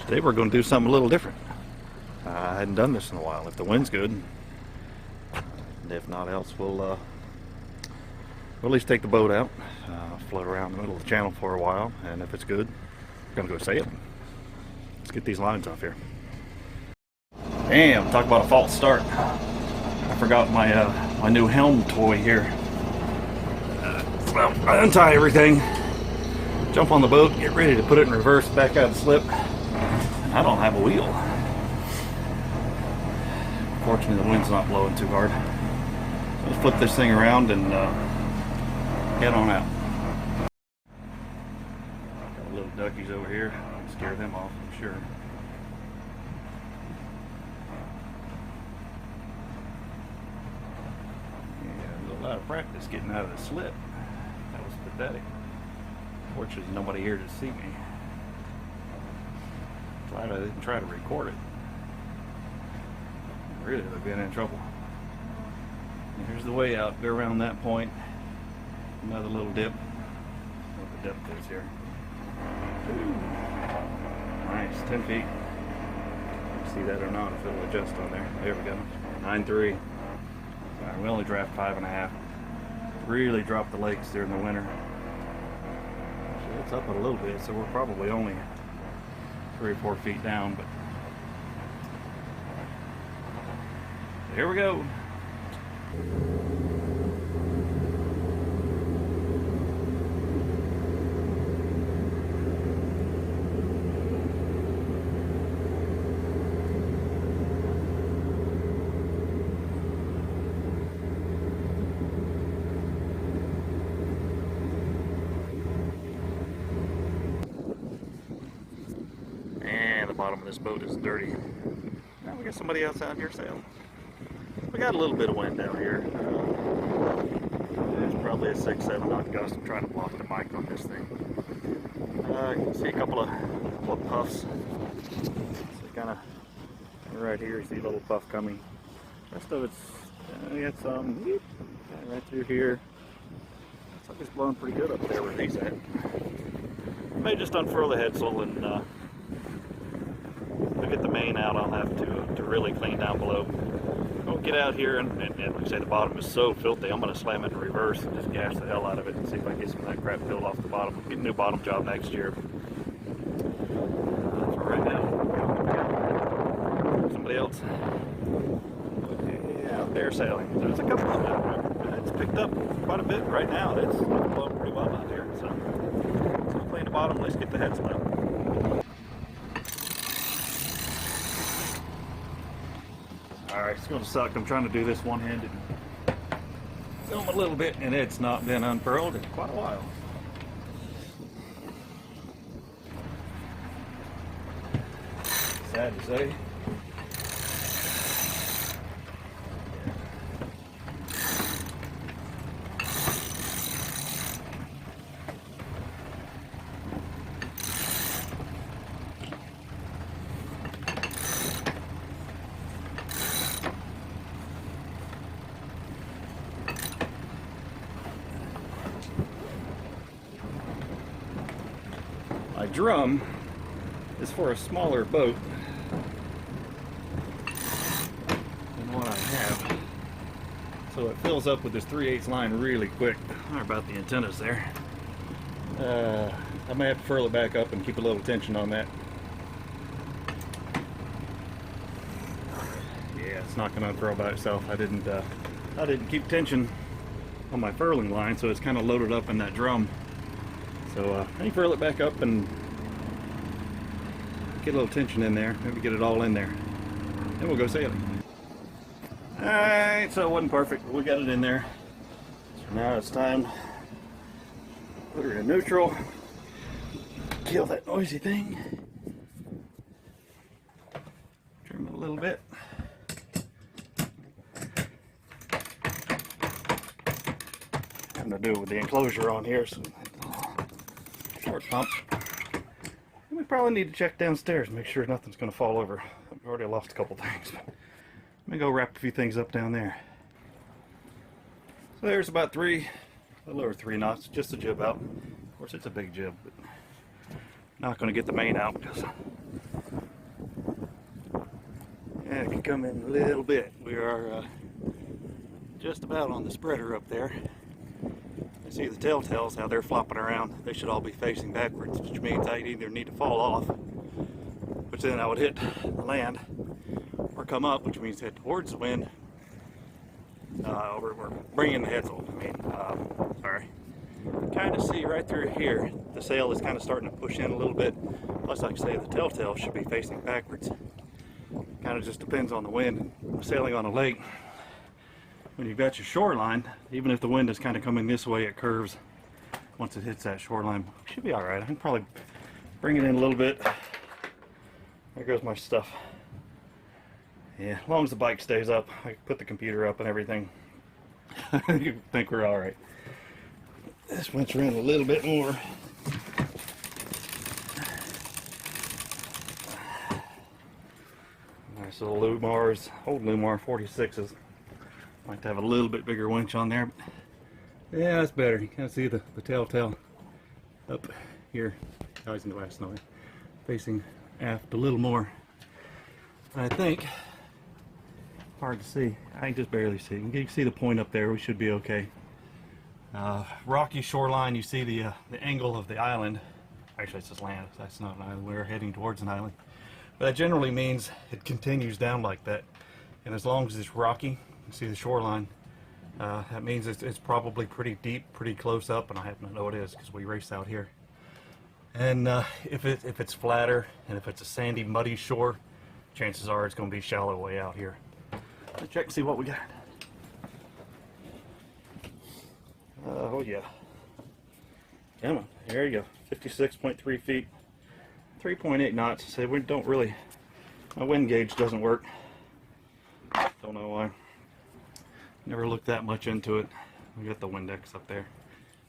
Today we're going to do something a little different. I hadn't done this in a while. If the wind's good, and if not else, we'll at least take the boat out, float around the middle of the channel for a while, and if it's good, we're going to go sailing. Let's get these lines off here. Damn, talk about a false start. I forgot my new helm toy here. Well, I untie everything, jump on the boat, get ready to put it in reverse back out of the slip. I don't have a wheel. Fortunately, the wind's not blowing too hard. Let's flip this thing around and head on out. Got little duckies over here. I'll scare them off, I'm sure. Yeah, there's a lot of practice getting out of the slip. That was pathetic. Fortunately, there's nobody here to see me. I didn't try to record it. Really would have been in trouble. And here's the way out. Go around that point. Another little dip. What the depth is here. Ooh. Nice, 10 feet. See that or not, if it'll adjust on there. There we go. 9.3. Sorry, we only draft 5.5. Really drop the lakes during the winter. Actually, it's up a little bit, so we're probably only 3 or 4 feet down, but here we go. The bottom of this boat is dirty. Now we got somebody else out here sailing. We got a little bit of wind out here. It's probably a 6-7 knot gust. I'm trying to block the mic on this thing. You can see a couple of puffs. So kind of right here, you see a little puff coming. Rest of it's got some right through here. Looks like it's blowing pretty good up there where he's at. I may just unfurl the headsail and to get the main out. I'll have to really clean down below. I'll get out here and like I say, the bottom is so filthy. I'm going to slam it in reverse and just gash the hell out of it and see if I can get some of that crap peeled off the bottom. Get a new bottom job next year. For right now, somebody else. Yeah, out there sailing. There's a couple of them. It's picked up quite a bit right now. It's blowing pretty well out here. So I'll clean the bottom. Let's get the headsail out. Alright, it's going to suck. I'm trying to do this one-handed. Film a little bit, and it's not been unfurled in quite a while. Sad to say. My drum is for a smaller boat than what I have, so it fills up with this 3/8 line really quick. Sorry about the antennas there. I may have to furl it back up and keep a little tension on that. Yeah, it's not going to unfurl by itself. I didn't keep tension on my furling line, so it's kind of loaded up in that drum. So I can furl it back up and get a little tension in there, maybe get it all in there. Then we'll go sailing. Alright, so it wasn't perfect, but we got it in there. So now it's time to put her in neutral, kill that noisy thing, trim it a little bit. Having to do it with the enclosure on here, so short pump. And we probably need to check downstairs, make sure nothing's going to fall over. I've already lost a couple things. Let me go wrap a few things up down there. So there's about a little over 3 knots, just a jib out. Of course, it's a big jib, but not going to get the main out because I can come in a little bit. We are just about on the spreader up there. I see the telltales, how they're flopping around. They should all be facing backwards, which means I either need to fall off, which then I would hit the land, or come up, which means head towards the wind. We're bringing the heads over. Sorry. Kind of see right through here, the sail is kind of starting to push in a little bit. Plus, like I say, the telltale should be facing backwards. Kind of just depends on the wind. Sailing on a lake, when you've got your shoreline, even if the wind is kind of coming this way, it curves. Once it hits that shoreline, it should be all right. I can probably bring it in a little bit. There goes my stuff. Yeah, as long as the bike stays up, I can put the computer up and everything. You think we're all right. This winch around a little bit more. Nice little Lumars, old Lumar 46s. Like to have a little bit bigger winch on there, but yeah, that's better. You can see the telltale up here, guys in the west, facing aft a little more. I think, hard to see, I can just barely see. You can see the point up there, we should be okay. Rocky shoreline, you see the angle of the island. Actually, it's just land, that's not an island, we're heading towards an island. But that generally means it continues down like that. And as long as it's rocky, you see the shoreline, that means it's probably pretty deep, pretty close up, and I happen to know it is because we race out here. And if it's flatter, and if it's a sandy, muddy shore, chances are it's going to be shallow way out here. Let's check and see what we got. Oh yeah. Come on, there you go. 56.3 feet, 3.8 knots. So we don't really, my wind gauge doesn't work. Don't know why. Never looked that much into it. We got the Windex up there.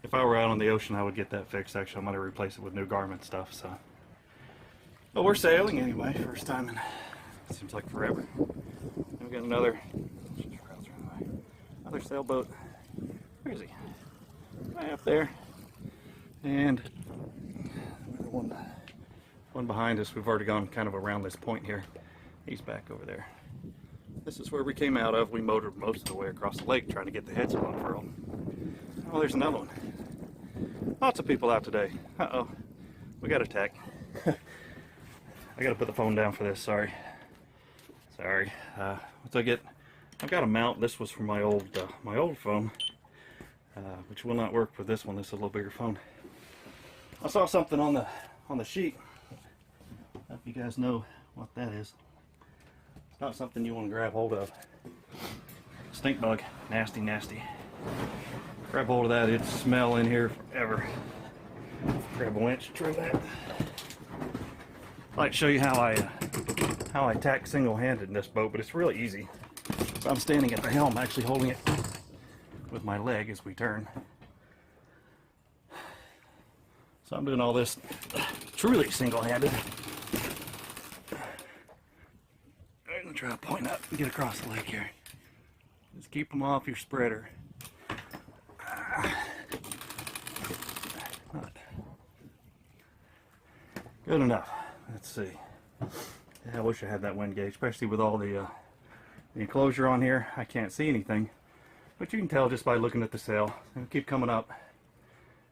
If I were out on the ocean, I would get that fixed. Actually, I'm going to replace it with new garment stuff. So, but we're sailing anyway. First time in, it seems like forever. And we got another sailboat. Where is he? Right up there. And one behind us. We've already gone kind of around this point here. He's back over there. This is where we came out of. We motored most of the way across the lake trying to get the heads unfurled. Oh, there's another one. Lots of people out today. Uh-oh. We got attacked. I gotta put the phone down for this, sorry. Sorry. Once I've got a mount. This was from my old phone, which will not work with this one. This is a little bigger phone. I saw something on the sheet. I hope you guys know what that is. It's not something you want to grab hold of. Stink bug. Nasty, nasty. Grab hold of that, it'd smell in here forever. Grab a winch, trim that. I'd like to show you how I tack single-handed in this boat, but it's really easy. So I'm standing at the helm, actually holding it with my leg as we turn. So I'm doing all this truly single-handed. I'm gonna try to point up and get across the lake here. Just keep them off your spreader. Good enough. Let's see. Yeah, I wish I had that wind gauge, especially with all the enclosure on here. I can't see anything, but you can tell just by looking at the sail. It'll keep coming up,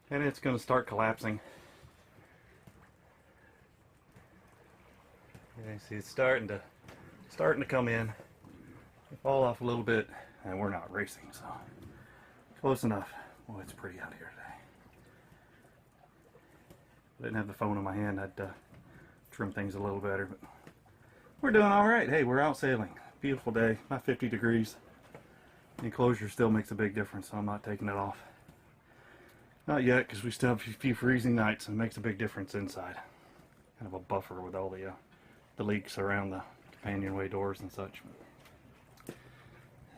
and it's going to start collapsing. Okay, see, it's starting to come in. Fall off a little bit, and we're not racing, so close enough. Well, it's pretty out here today. If I didn't have the phone in my hand, I'd trim things a little better, but we're doing all right. Hey, we're out sailing. Beautiful day, about 50 degrees. The enclosure still makes a big difference, so I'm not taking it off. Not yet, because we still have a few freezing nights, and it makes a big difference inside. Kind of a buffer with all the leaks around the companionway doors and such.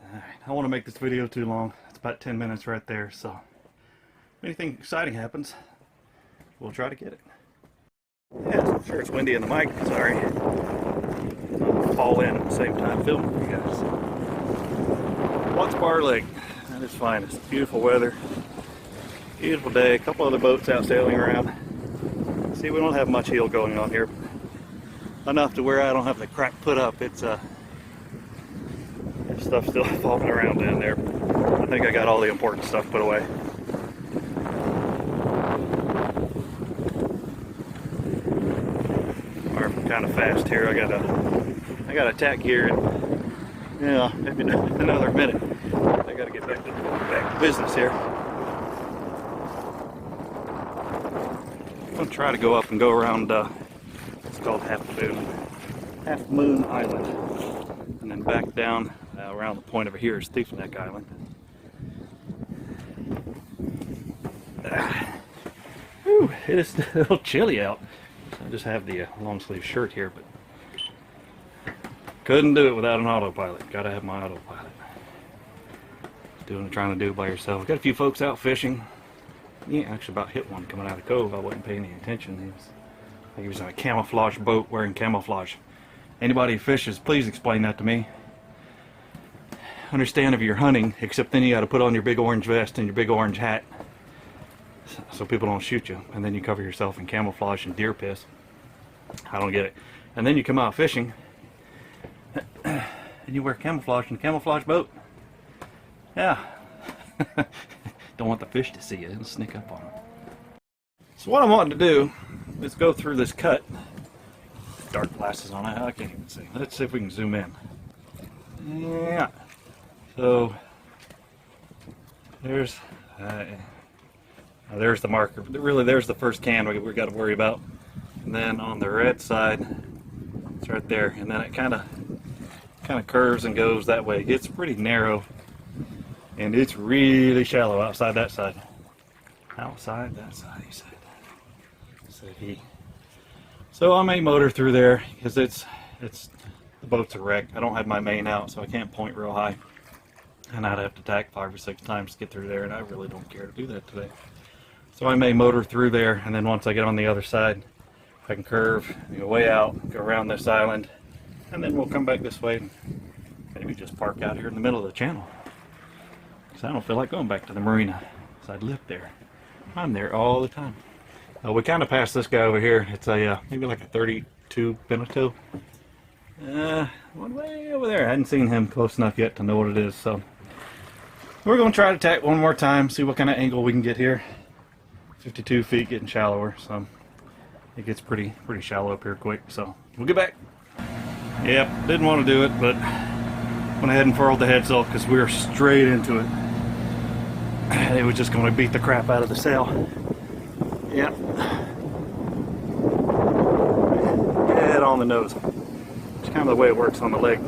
Alright, I don't want to make this video too long. It's about 10 minutes right there, so if anything exciting happens, we'll try to get it. Yeah, I'm sure it's windy in the mic. Sorry. I'll fall in at the same time filming for you guys. Watts Bar Lake. That is fine. It's beautiful weather. Beautiful day. A couple other boats out sailing around. See, we don't have much heel going on here. Enough to where I don't have the crack put up. It's stuff still floating around in there. I think I got all the important stuff put away. I'm kind of fast here. I gotta tack here. Yeah, maybe another minute. I gotta get back to business here. I'm gonna try to go up and go around. It's called Half Moon Island, and then back down around the point over here is Thief Neck Island. Whew, it is a little chilly out. I just have the long sleeve shirt here, but couldn't do it without an autopilot. Gotta have my autopilot. Doing what trying to do by yourself. Got a few folks out fishing. Yeah, actually about hit one coming out of the cove. I wasn't paying any attention. He was in a camouflage boat wearing camouflage. Anybody who fishes, please explain that to me. Understand if you're hunting, except then you got to put on your big orange vest and your big orange hat so people don't shoot you, and then you cover yourself in camouflage and deer piss. I don't get it. And then you come out fishing and you wear camouflage in a camouflage boat. Yeah. Don't want the fish to see you. It'll sneak up on them. So what I'm wanting to do is go through this cut. Dark glasses on. I can't even see. Let's see if we can zoom in. Yeah. So there's the marker. Really, there's the first can we got to worry about. And then on the red side, it's right there. And then it kind of curves and goes that way. It's pretty narrow, and it's really shallow outside that side. Outside that side, he said. Said he. So I may motor through there because the boat's a wreck. I don't have my main out, so I can't point real high, and I'd have to tack 5 or 6 times to get through there, and I really don't care to do that today. So I may motor through there, and then once I get on the other side, I can curve, go way out, go around this island, and then we'll come back this way and maybe just park out here in the middle of the channel. Because I don't feel like going back to the marina, because I'd live there. I'm there all the time. We kind of passed this guy over here. It's a maybe like a 32 Beneteau. One way over there. I hadn't seen him close enough yet to know what it is, so we're going to try to tack one more time, see what kind of angle we can get here. 52 feet, getting shallower, so it gets pretty shallow up here quick, so we'll get back. Yep, didn't want to do it, but went ahead and furled the headsail because we were straight into it. It was just going to beat the crap out of the sail. Yep. Head on the nose. It's kind of the way it works on the leg.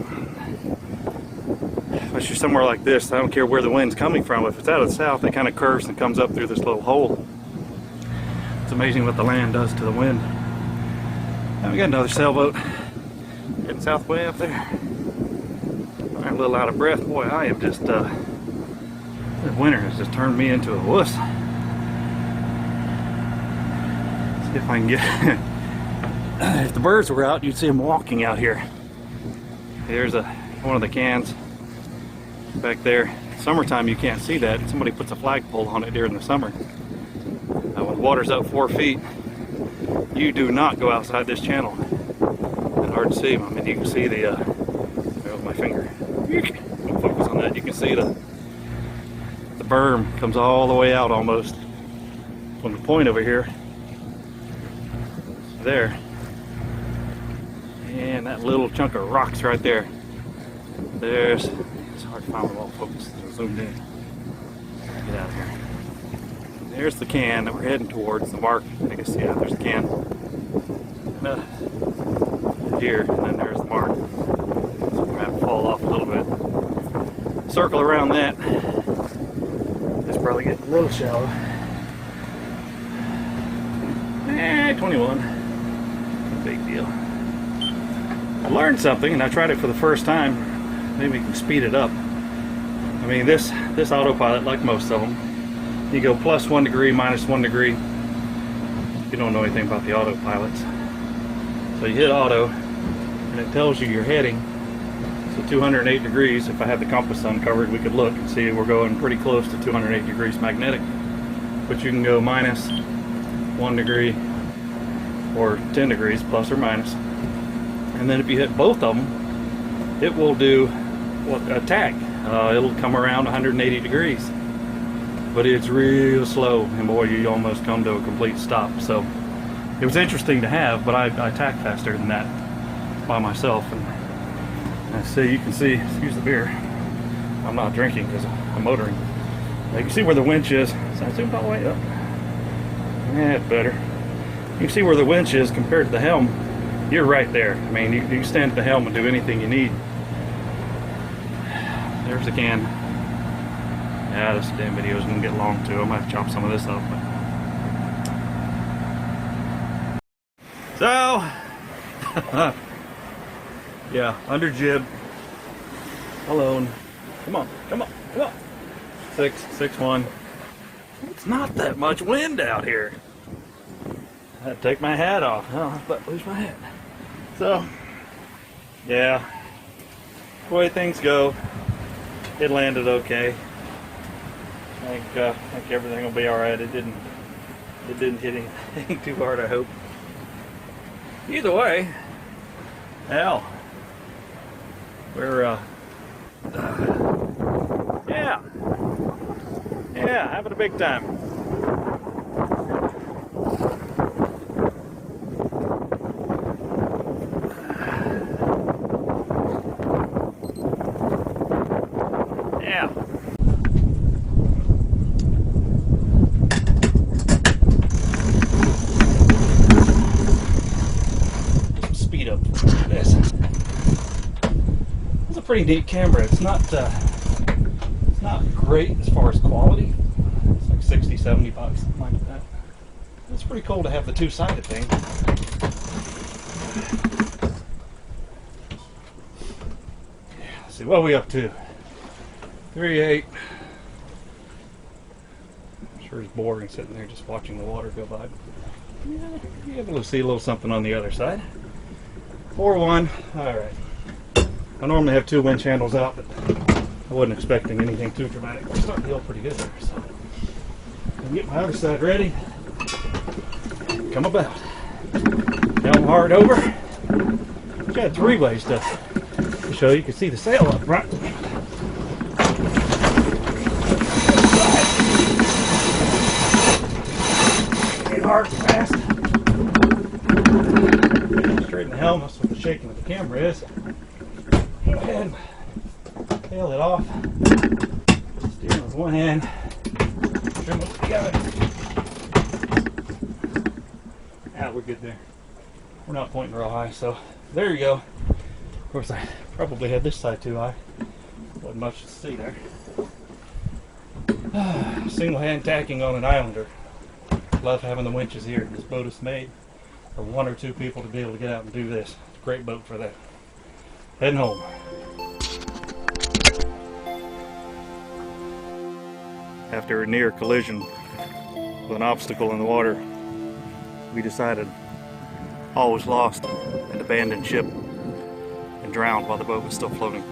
If you're somewhere like this, I don't care where the wind's coming from. If it's out of the south, it kind of curves and comes up through this little hole. It's amazing what the land does to the wind. Now we got another sailboat heading south way up there. I'm a little out of breath. Boy, I am just, this winter has just turned me into a wuss. See if I can get, if the birds were out, you'd see them walking out here. There's one of the cans back there. Summertime you can't see that. Somebody puts a flagpole on it during the summer. When the water's up 4 feet, you do not go outside this channel. It's hard to see. I mean, you can see the, there's my finger. Don't focus on that. You can see the berm comes all the way out almost from the point over here. There. And that little chunk of rocks right there. It's hard to find them all focused. Zoomed in. Get out of here. There's the can that we're heading towards, the mark. I guess, yeah, there's the can. Here, and then there's the mark. So we're going to have to fall off a little bit. Circle around that. It's probably getting a little shallow. 21. Big deal. I learned something, and I tried it for the first time. Maybe we can speed it up. I mean, this autopilot, like most of them, you go +1 degree, -1 degree. You don't know anything about the autopilots. So you hit auto, and it tells you your heading. So 208 degrees. If I had the compass uncovered, we could look and see we're going pretty close to 208 degrees magnetic. But you can go -1 degree or 10 degrees, plus or minus. And then if you hit both of them, it will do a tack. It'll come around 180 degrees, but it's real slow, and boy, you almost come to a complete stop. So it was interesting to have, but I tack faster than that by myself. And I see, you can see, excuse the beer, I'm not drinking because I'm motoring. You can see where the winch is. So I zoomed all the way up. Yeah, it's better. You can see where the winch is compared to the helm. You're right there. I mean, you can stand at the helm and do anything you need. There's the can. Yeah, this damn video is gonna get long too. I might have to chop some of this up. So, yeah, under jib, alone. Come on, come on, come on. 6-1. It's not that much wind out here. I had to take my hat off. Oh, I thought I lose my hat. So, yeah, the way things go, it landed okay. I think everything will be all right. It didn't hit anything too hard, I hope. Either way, hell, we're yeah, having a big time. Yeah. Speed up this. It's a pretty neat camera. It's not great as far as quality. It's like 60, 70 bucks, something like that. It's pretty cool to have the two-sided thing. Yeah, let's see, what are we up to? 3.8. Sure it's boring sitting there just watching the water go by. Yeah, you're able to see a little something on the other side. 4.1. Alright. I normally have 2 winch handles out, but I wasn't expecting anything too dramatic. We're starting to feel pretty good there, so I'm gonna get my other side ready. Come about. Helm hard over. Got 3 ways to show you can see the sail up front. Get hard and fast. Straighten the helm, that's what the shaking of the camera is. Go ahead. Tail it off. Steer with one hand. Trim it together. Ah, we're good there. We're not pointing real high, so there you go. Of course, I probably had this side too high. Wasn't much to see there. Single hand tacking on an Islander. Love having the winches here. This boat is made for 1 or 2 people to be able to get out and do this. It's a great boat for that. Heading home. After a near collision with an obstacle in the water, we decided all was lost and abandoned ship and drowned while the boat was still floating.